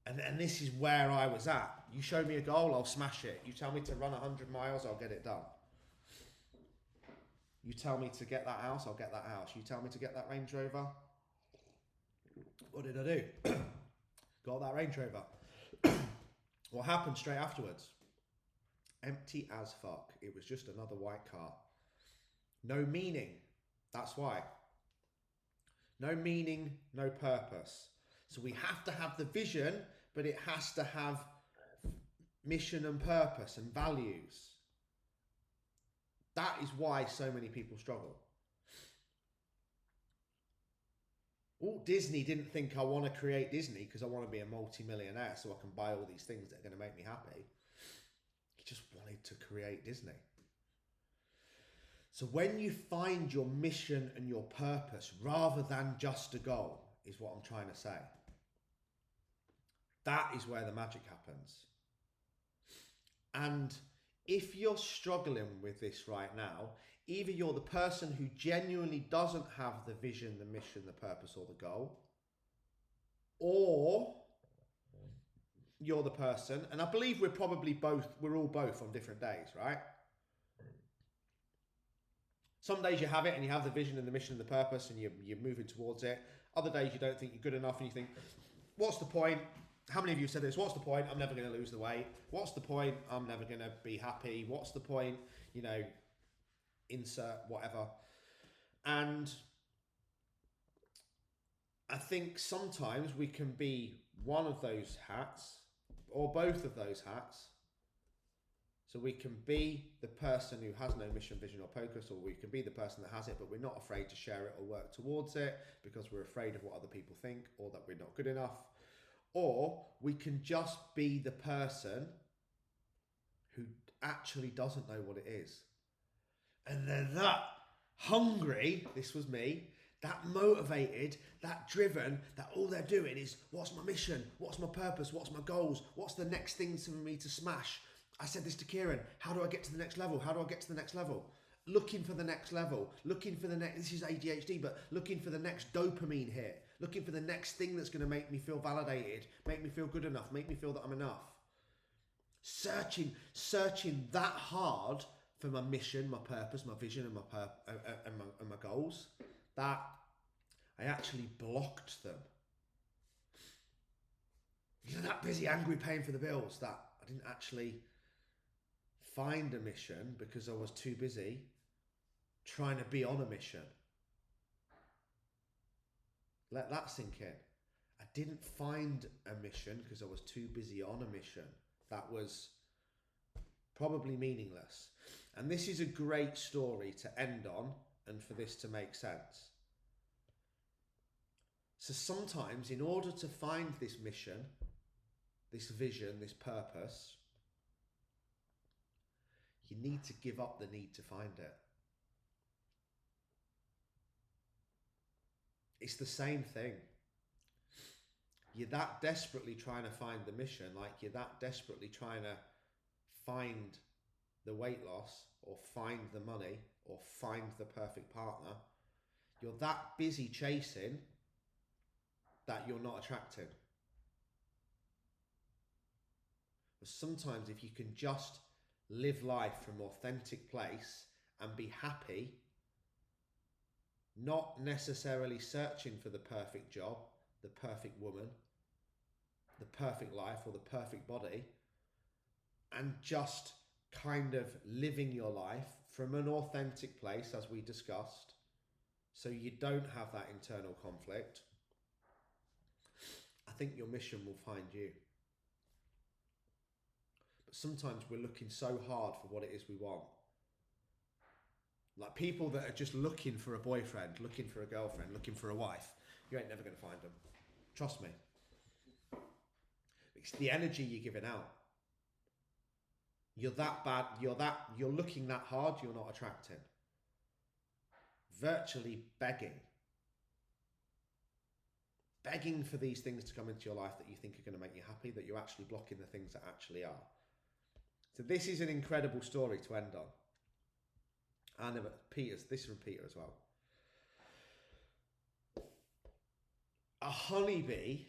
And this is where I was at. You show me a goal, I'll smash it. You tell me to run 100 miles, I'll get it done. You tell me to get that house, I'll get that house. You tell me to get that Range Rover. What did I do? Got that Range Rover. What happened straight afterwards? Empty as fuck. It was just another white car. No meaning. That's why. No meaning, no purpose. So we have to have the vision, but it has to have mission and purpose and values. That is why so many people struggle. Walt Disney didn't think I want to create Disney because I want to be a multi-millionaire so I can buy all these things that are going to make me happy. He just wanted to create Disney. So when you find your mission and your purpose rather than just a goal, is what I'm trying to say. That is where the magic happens. And if you're struggling with this right now, either you're the person who genuinely doesn't have the vision, the mission, the purpose, or the goal, or you're the person, and I believe we're all both on different days, right? Some days you have it and you have the vision and the mission and the purpose and you're moving towards it. Other days you don't think you're good enough and you think, what's the point? How many of you said this? What's the point? I'm never going to lose the weight. What's the point? I'm never going to be happy. What's the point? You know, insert whatever. And I think sometimes we can be one of those hats or both of those hats. So we can be the person who has no mission, vision or focus, or we can be the person that has it, but we're not afraid to share it or work towards it because we're afraid of what other people think or that we're not good enough. Or we can just be the person who actually doesn't know what it is. And they're that hungry, this was me, that motivated, that driven, that all they're doing is, what's my mission? What's my purpose? What's my goals? What's the next thing for me to smash? I said this to Kieran, how do I get to the next level? How do I get to the next level? Looking for the next level, looking for the next, this is ADHD, but looking for the next dopamine hit, looking for the next thing that's going to make me feel validated, make me feel good enough, make me feel that I'm enough. Searching that hard for my mission, my purpose, my vision, and my goals, that I actually blocked them. You know, that busy, angry, paying for the bills, that I didn't actually find a mission because I was too busy trying to be on a mission. Let that sink in. I didn't find a mission because I was too busy on a mission. That was probably meaningless. And this is a great story to end on and for this to make sense. So sometimes in order to find this mission, this vision, this purpose, you need to give up the need to find it. It's the same thing. You're that desperately trying to find the mission, like you're that desperately trying to find the weight loss or find the money or find the perfect partner. You're that busy chasing that you're not attracting. But sometimes if you can just live life from an authentic place and be happy, not necessarily searching for the perfect job, the perfect woman, the perfect life or the perfect body, and just kind of living your life from an authentic place, as we discussed, so you don't have that internal conflict, I think your mission will find you. But sometimes we're looking so hard for what it is we want. Like people that are just looking for a boyfriend, looking for a girlfriend, looking for a wife, you ain't never going to find them. Trust me. It's the energy you're giving out. You're that bad, you're looking that hard, you're not attracting. Virtually begging. Begging for these things to come into your life that you think are going to make you happy, that you're actually blocking the things that actually are. So this is an incredible story to end on. And this is from Peter as well. A honeybee.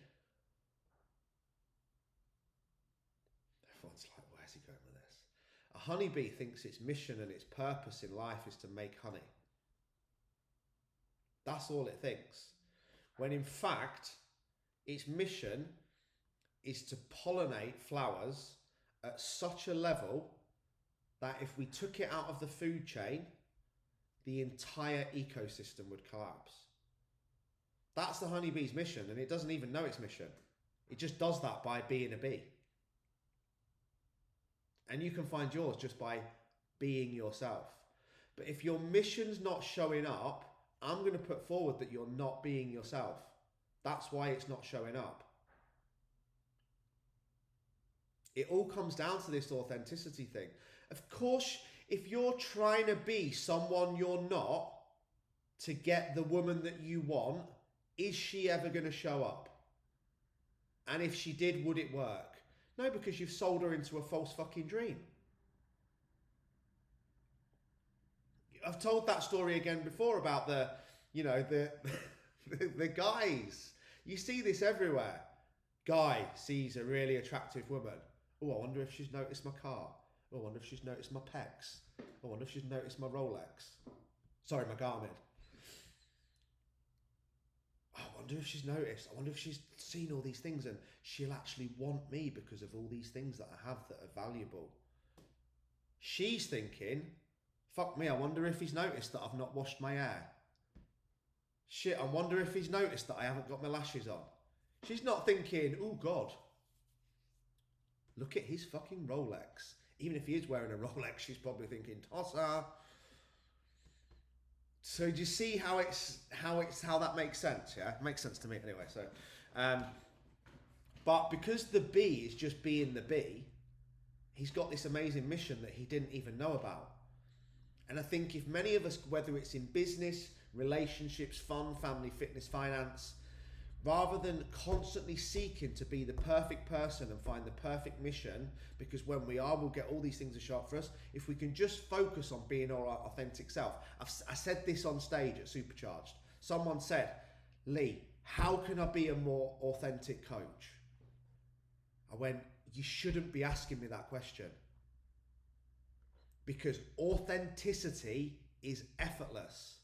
Everyone's like, where's he going with this? A honeybee thinks its mission and its purpose in life is to make honey. That's all it thinks. When in fact, its mission is to pollinate flowers at such a level that if we took it out of the food chain, the entire ecosystem would collapse. That's the honeybee's mission, and it doesn't even know its mission. It just does that by being a bee. And you can find yours just by being yourself. But if your mission's not showing up, I'm going to put forward that you're not being yourself. That's why it's not showing up. It all comes down to this authenticity thing. Of course, if you're trying to be someone you're not to get the woman that you want, is she ever going to show up? And if she did, would it work? No, because you've sold her into a false fucking dream. I've told that story again before about the guys. You see this everywhere. Guy sees a really attractive woman. Oh, I wonder if she's noticed my car. Oh, I wonder if she's noticed my pecs. I wonder if she's noticed my Rolex. Sorry, my Garmin. I wonder if she's noticed. I wonder if she's seen all these things and she'll actually want me because of all these things that I have that are valuable. She's thinking, fuck me, I wonder if he's noticed that I've not washed my hair. Shit, I wonder if he's noticed that I haven't got my lashes on. She's not thinking, oh God, look at his fucking Rolex. Even if he is wearing a Rolex, she's probably thinking, tosser. So do you see how that makes sense? Yeah, it makes sense to me anyway. So, but because the bee is just being the bee, he's got this amazing mission that he didn't even know about. And I think if many of us, whether it's in business, relationships, fun, family, fitness, finance, rather than constantly seeking to be the perfect person and find the perfect mission, because when we are, we'll get all these things that show up for us. If we can just focus on being our authentic self. I said this on stage at Supercharged. Someone said, Lee, how can I be a more authentic coach? I went, you shouldn't be asking me that question. Because authenticity is effortless.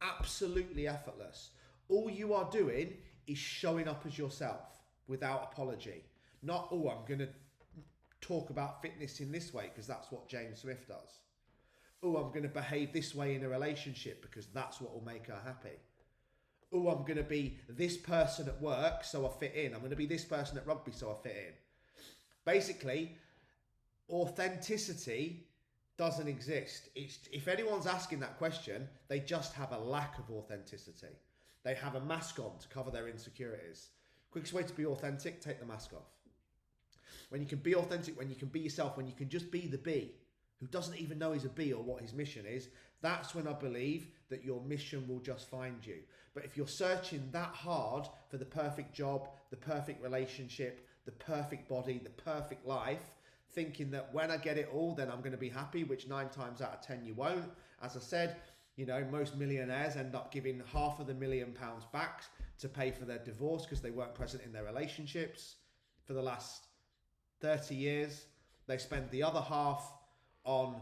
Absolutely effortless. All you are doing is showing up as yourself without apology. Not, oh, I'm going to talk about fitness in this way because that's what James Swift does. Oh, I'm going to behave this way in a relationship because that's what will make her happy. Oh, I'm going to be this person at work so I fit in. I'm going to be this person at rugby so I fit in. Basically, authenticity doesn't exist. If anyone's asking that question, they just have a lack of authenticity. They have a mask on to cover their insecurities. Quickest way to be authentic, take the mask off. When you can be authentic, when you can be yourself, when you can just be the bee, who doesn't even know he's a bee or what his mission is, that's when I believe that your mission will just find you. But if you're searching that hard for the perfect job, the perfect relationship, the perfect body, the perfect life, thinking that when I get it all, then I'm going to be happy, which 9 times out of 10 you won't. As I said, most millionaires end up giving £500,000 back to pay for their divorce because they weren't present in their relationships for the last 30 years. They spend the other half on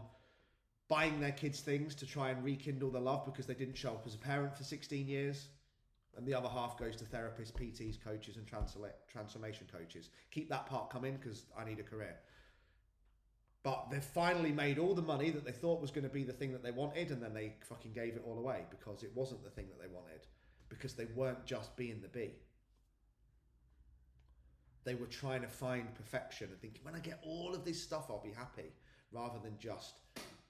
buying their kids things to try and rekindle the love because they didn't show up as a parent for 16 years. And the other half goes to therapists, PTs, coaches, and transformation coaches. Keep that part coming because I need a career. But they've finally made all the money that they thought was going to be the thing that they wanted, and then they fucking gave it all away because it wasn't the thing that they wanted, because they weren't just being the bee. They were trying to find perfection and thinking, when I get all of this stuff, I'll be happy, rather than just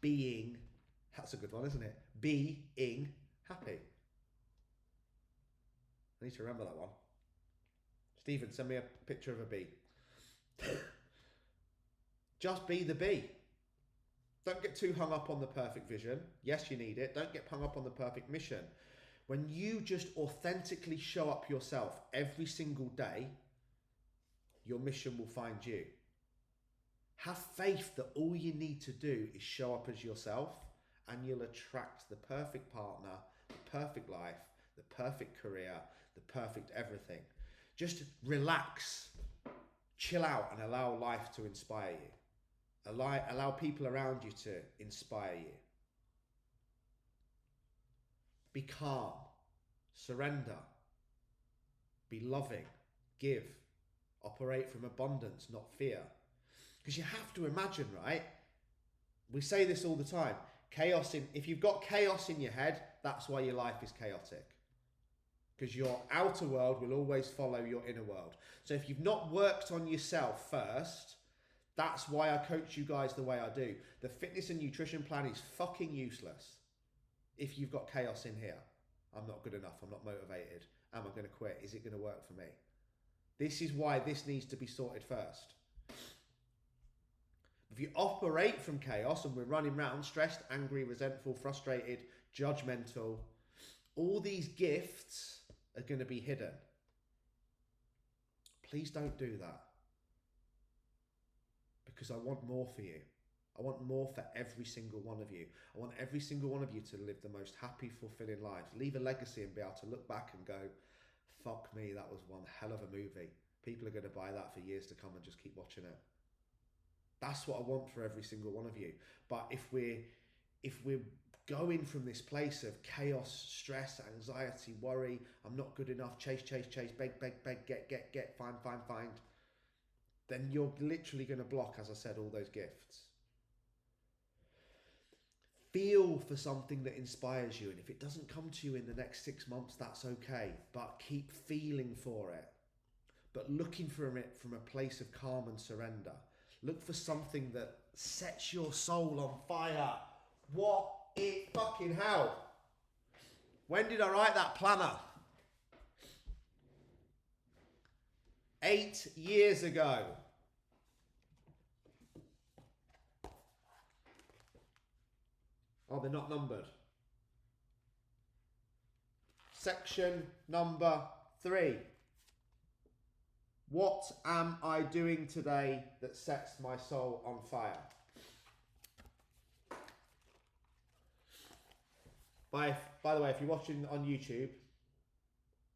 being That's a good one, isn't it? Being happy. I need to remember that one. Stephen, send me a picture of a bee. Just be the bee. Don't get too hung up on the perfect vision. Yes, you need it. Don't get hung up on the perfect mission. When you just authentically show up yourself every single day, your mission will find you. Have faith that all you need to do is show up as yourself, and you'll attract the perfect partner, the perfect life, the perfect career, the perfect everything. Just relax, chill out, and allow life to inspire you. Allow people around you to inspire you. Be calm, surrender, be loving, give, operate from abundance, not fear. Because you have to imagine, right? We say this all the time. If you've got chaos in your head, that's why your life is chaotic. Because your outer world will always follow your inner world. So if you've not worked on yourself first, that's why I coach you guys the way I do. The fitness and nutrition plan is fucking useless if you've got chaos in here. I'm not good enough. I'm not motivated. Am I going to quit? Is it going to work for me? This is why this needs to be sorted first. If you operate from chaos and we're running around stressed, angry, resentful, frustrated, judgmental, all these gifts are going to be hidden. Please don't do that. Because I want more for you. I want more for every single one of you. I want every single one of you to live the most happy, fulfilling life. Leave a legacy and be able to look back and go, fuck me, that was one hell of a movie. People are going to buy that for years to come and just keep watching it. That's what I want for every single one of you. But if we're going from this place of chaos, stress, anxiety, worry, I'm not good enough, chase, beg, get, find, then you're literally going to block, as I said, all those gifts. Feel for something that inspires you, and if it doesn't come to you in the next 6 months, that's okay, but keep feeling for it. But looking for it from a place of calm and surrender. Look for something that sets your soul on fire. What in fucking hell? When did I write that planner? 8 years ago. Oh, they're not numbered. Section number 3. What am I doing today that sets my soul on fire? By the way, if you're watching on YouTube,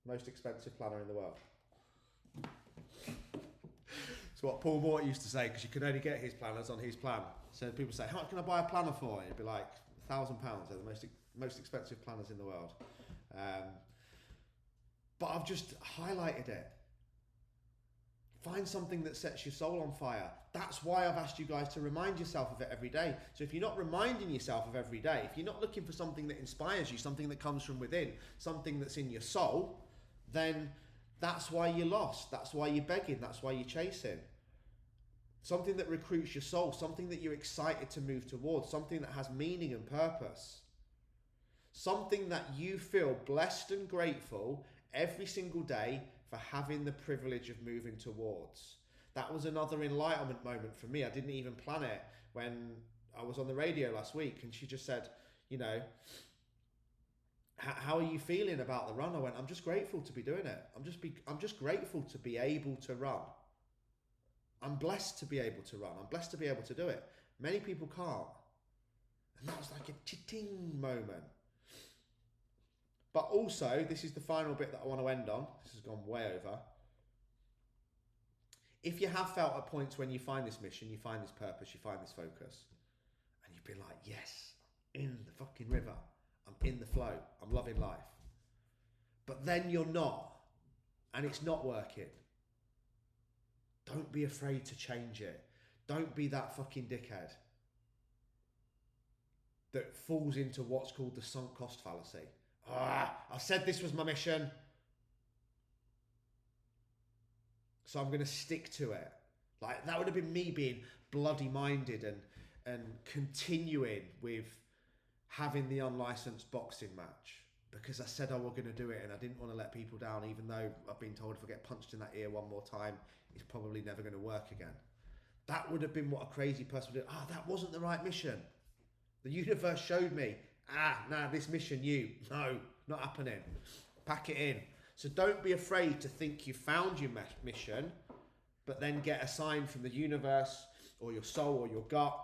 most expensive planner in the world. It's what Paul Mort used to say, because you can only get his planners on his plan. So people say, how much can I buy a planner for? It'd be like £1,000. They're the most expensive planners in the world. But I've just highlighted it. Find something that sets your soul on fire. That's why I've asked you guys to remind yourself of it every day. So if you're not reminding yourself of every day, if you're not looking for something that inspires you, something that comes from within, something that's in your soul, then that's why you're lost. That's why you're begging. That's why you're chasing. Something that recruits your soul, something that you're excited to move towards, something that has meaning and purpose. Something that you feel blessed and grateful every single day for having the privilege of moving towards. That was another enlightenment moment for me. I didn't even plan it when I was on the radio last week, and she just said, you know, how are you feeling about the run? I went, I'm just grateful to be doing it. I'm just grateful to be able to run. I'm blessed to be able to run. I'm blessed to be able to do it. Many people can't. And that was like a chitting moment. But also, this is the final bit that I want to end on. This has gone way over. If you have felt at points when you find this mission, you find this purpose, you find this focus, and you've been like, yes, in the fucking river, I'm in the flow, I'm loving life. But then you're not, and it's not working. Don't be afraid to change it. Don't be that fucking dickhead that falls into what's called the sunk cost fallacy. I said this was my mission, so I'm going to stick to it. Like, that would have been me being bloody minded and continuing with having the unlicensed boxing match because I said I was going to do it and I didn't want to let people down, even though I've been told if I get punched in that ear one more time, it's probably never going to work again. That would have been what a crazy person would do. That wasn't the right mission. The universe showed me, this mission, no, not happening. Pack it in. So don't be afraid to think you found your mission, but then get a sign from the universe or your soul or your gut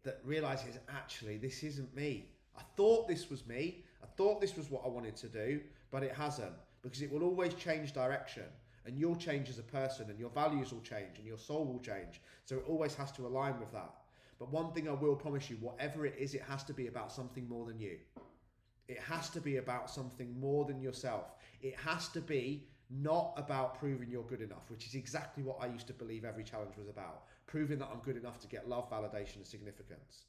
that realizes, actually, this isn't me. I thought this was me. I thought this was what I wanted to do, but it hasn't, because it will always change direction, and you'll change as a person, and your values will change, and your soul will change. So it always has to align with that. But one thing I will promise you, whatever it is, it has to be about something more than you. It has to be about something more than yourself. It has to be not about proving you're good enough, which is exactly what I used to believe every challenge was about. Proving that I'm good enough to get love, validation, and significance.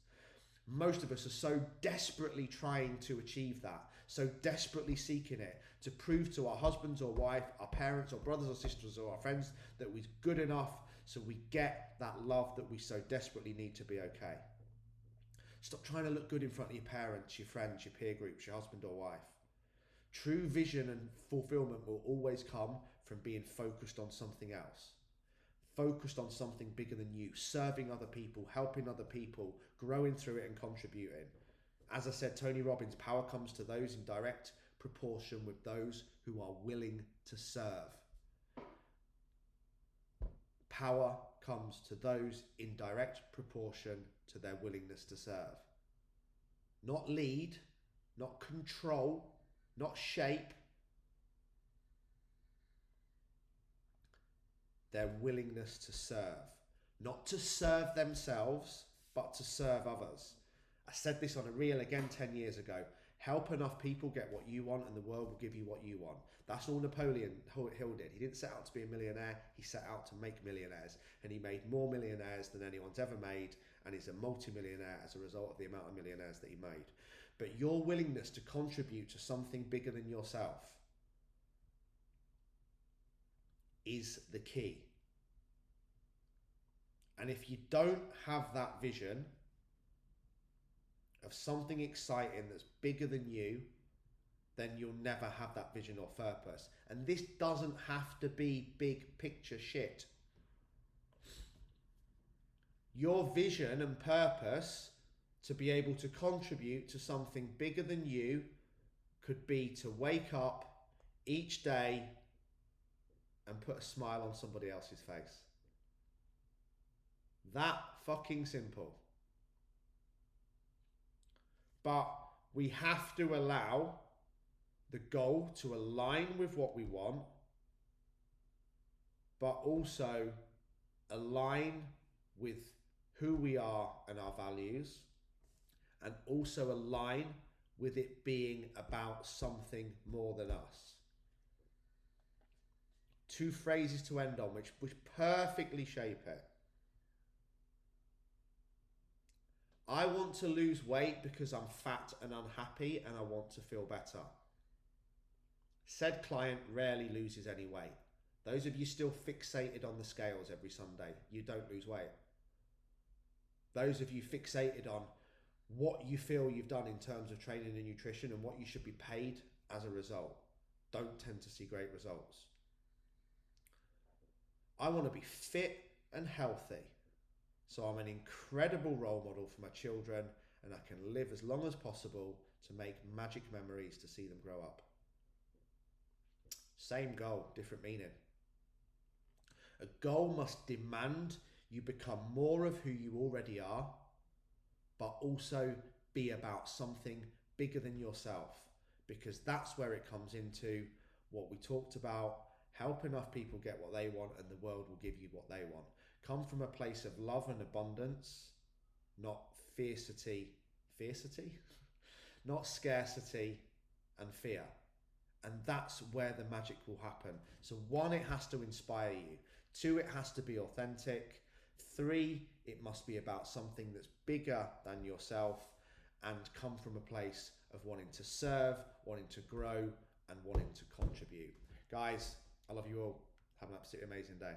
Most of us are so desperately trying to achieve that, so desperately seeking it, to prove to our husbands or wife, our parents or brothers or sisters or our friends that we're good enough, so we get that love that we so desperately need to be okay. Stop trying to look good in front of your parents, your friends, your peer groups, your husband or wife. True vision and fulfillment will always come from being focused on something else. Focused on something bigger than you, serving other people, helping other people, growing through it and contributing. As I said, Tony Robbins, power comes to those in direct proportion with those who are willing to serve. Power comes to those in direct proportion to their willingness to serve. Not lead, not control, not shape. Their willingness to serve. Not to serve themselves, but to serve others. I said this on a reel again 10 years ago. Help enough people get what you want and the world will give you what you want. That's all Napoleon Hill did. He didn't set out to be a millionaire. He set out to make millionaires. And he made more millionaires than anyone's ever made. And he's a multi-millionaire as a result of the amount of millionaires that he made. But your willingness to contribute to something bigger than yourself is the key. And if you don't have that vision of something exciting that's bigger than you, then you'll never have that vision or purpose. And this doesn't have to be big picture shit. Your vision and purpose to be able to contribute to something bigger than you could be to wake up each day and put a smile on somebody else's face. That fucking simple. But we have to allow the goal to align with what we want, but also align with who we are and our values, and also align with it being about something more than us. Two phrases to end on which perfectly shape it. I want to lose weight because I'm fat and unhappy and I want to feel better. Said client rarely loses any weight. Those of you still fixated on the scales every Sunday, you don't lose weight. Those of you fixated on what you feel you've done in terms of training and nutrition and what you should be paid as a result, don't tend to see great results. I want to be fit and healthy, so I'm an incredible role model for my children and I can live as long as possible to make magic memories to see them grow up. Same goal, different meaning. A goal must demand you become more of who you already are, but also be about something bigger than yourself, because that's where it comes into what we talked about. Help enough people get what they want and the world will give you what they want. Come from a place of love and abundance, not fiercity, not scarcity and fear. And that's where the magic will happen. So 1, it has to inspire you. 2, it has to be authentic. 3, it must be about something that's bigger than yourself and come from a place of wanting to serve, wanting to grow, and wanting to contribute. Guys, I love you all. Have an absolutely amazing day.